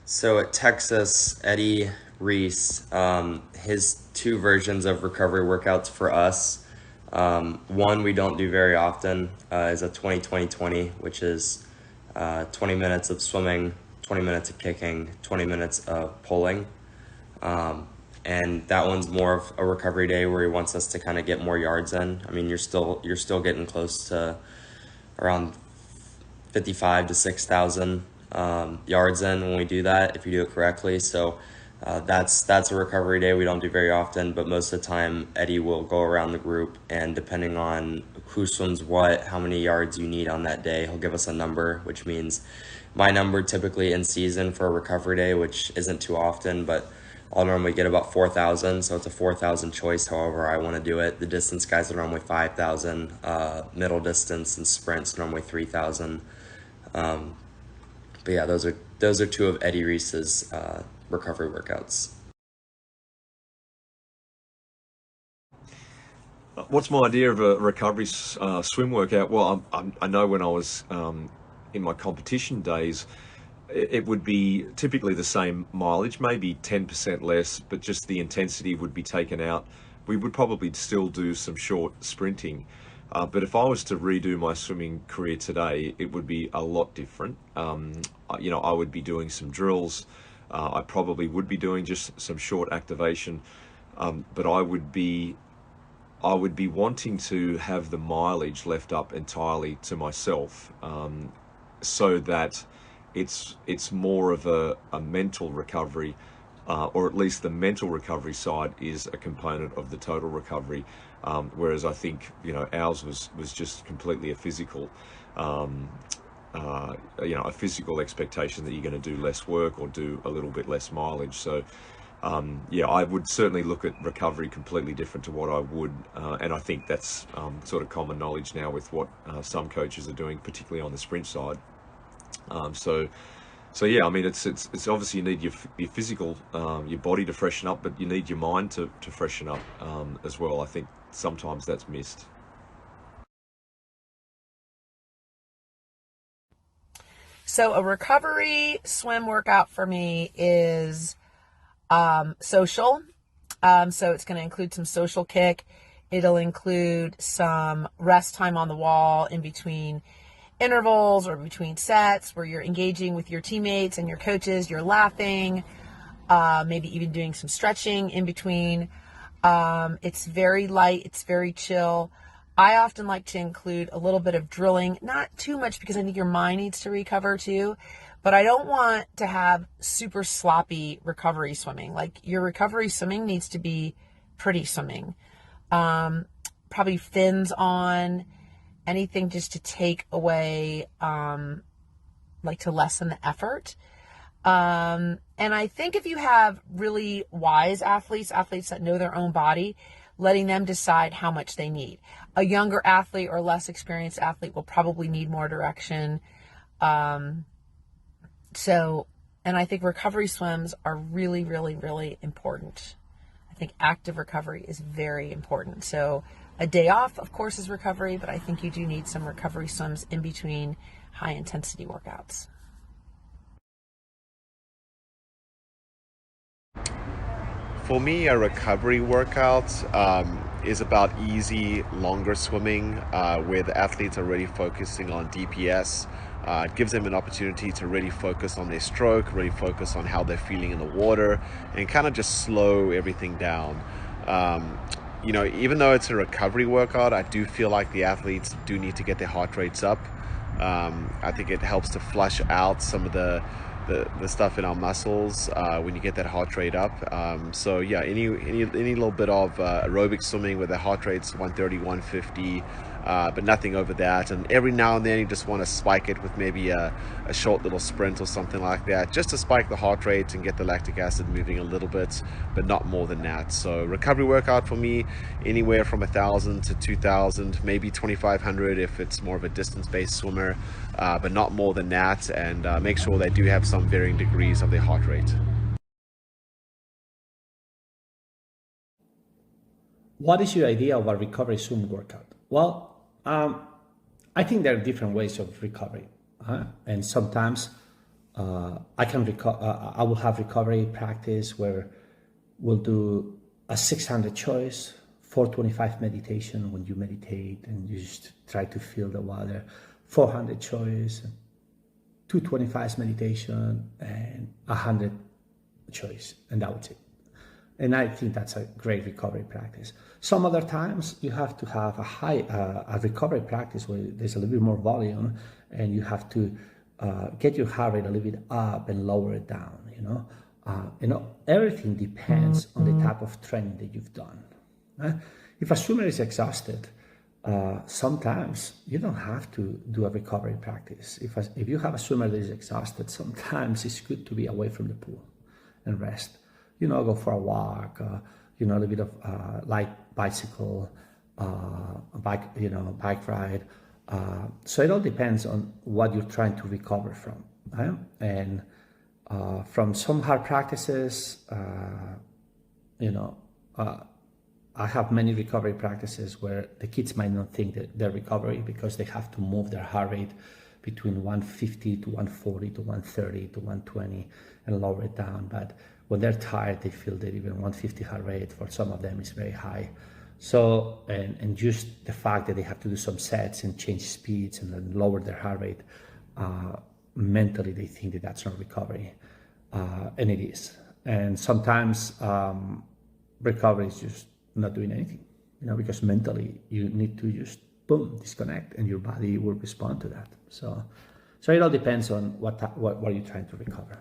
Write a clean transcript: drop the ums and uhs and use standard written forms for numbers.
So at Texas, Eddie Reese, his two versions of recovery workouts for us. One we don't do very often is a 20-20-20, which is 20 minutes of swimming, 20 minutes of kicking, 20 minutes of pulling. And that one's more of a recovery day where he wants us to kind of get more yards in. I mean, you're still getting close to around 55 to 6,000 yards in when we do that, if you do it correctly. So that's a recovery day we don't do very often, but most of the time Eddie will go around the group, and depending on who swims what, how many yards you need on that day, he'll give us a number, which means my number typically in season for a recovery day, which isn't too often, but I'll normally get about 4,000, so it's a 4,000 choice however I want to do it. The distance guys are normally 5,000, middle distance and sprints normally 3,000. But yeah, those are two of Eddie Reese's recovery workouts. What's my idea of a recovery swim workout? Well, I know when I was in my competition days, it would be typically the same mileage, maybe 10% less, but just the intensity would be taken out. We would probably still do some short sprinting. But if I was to redo my swimming career today, it would be a lot different. I would be doing some drills. I probably would be doing just some short activation, but I would be wanting to have the mileage left up entirely to myself, so that it's more of a mental recovery, or at least the mental recovery side is a component of the total recovery. Whereas I think ours was just completely a physical, a physical expectation that you're going to do less work or do a little bit less mileage. So I would certainly look at recovery completely different to what I would, and I think that's sort of common knowledge now with what some coaches are doing, particularly on the sprint side. So yeah, I mean, it's obviously you need your physical, your body to freshen up, but you need your mind to freshen up as well. I think sometimes that's missed. So a recovery swim workout for me is social. So it's going to include some social kick. It'll include some rest time on the wall in between intervals or between sets where you're engaging with your teammates and your coaches, you're laughing, maybe even doing some stretching in between. It's very light, it's very chill. I often like to include a little bit of drilling, not too much because I think your mind needs to recover too, but I don't want to have super sloppy recovery swimming. Like your recovery swimming needs to be pretty swimming. Probably fins on, anything just to take away, like to lessen the effort. And I think if you have really wise athletes that know their own body, letting them decide how much they need. A younger athlete or less experienced athlete will probably need more direction. And I think recovery swims are really, really, really important. I think active recovery is very important. So a day off, of course, is recovery, but I think you do need some recovery swims in between high intensity workouts. For me, a recovery workout is about easy, longer swimming where the athletes are really focusing on DPS. It gives them an opportunity to really focus on their stroke, really focus on how they're feeling in the water, and kind of just slow everything down. Even though it's a recovery workout, I do feel like the athletes do need to get their heart rates up. I think it helps to flush out some of the stuff in our muscles when you get that heart rate up. So yeah, any little bit of aerobic swimming where the heart rate's 130, 150, but nothing over that. And every now and then you just want to spike it with maybe a short little sprint or something like that, just to spike the heart rate and get the lactic acid moving a little bit, but not more than that. So recovery workout for me, anywhere from 1,000 to 2,000, maybe 2,500 if it's more of a distance-based swimmer, but not more than that. And make sure they do have some varying degrees of their heart rate. What is your idea of a recovery swim workout? Well, I think there are different ways of recovery, and sometimes I will have recovery practice where we'll do a 600 choice, 425 meditation when you meditate and you just try to feel the water, 400 choice, 225 meditation, and 100 choice, and that was it. And I think that's a great recovery practice. Some other times you have to have a recovery practice where there's a little bit more volume, and you have to get your heart rate a little bit up and lower it down. Everything depends on the type of training that you've done. If a swimmer is exhausted, sometimes you don't have to do a recovery practice. If you have a swimmer that is exhausted, sometimes it's good to be away from the pool and rest. Go for a walk, a little bit of light bicycle, bike ride. So it all depends on what you're trying to recover from. And from some hard practices, I have many recovery practices where the kids might not think that they're recovery because they have to move their heart rate between 150 to 140 to 130 to 120 and lower it down. But when they're tired, they feel that even 150 heart rate for some of them is very high. So, and just the fact that they have to do some sets and change speeds and then lower their heart rate, mentally they think that that's not recovery, and it is. And sometimes recovery is just not doing anything, because mentally you need to just boom, disconnect, and your body will respond to that. So it all depends on what you're trying to recover.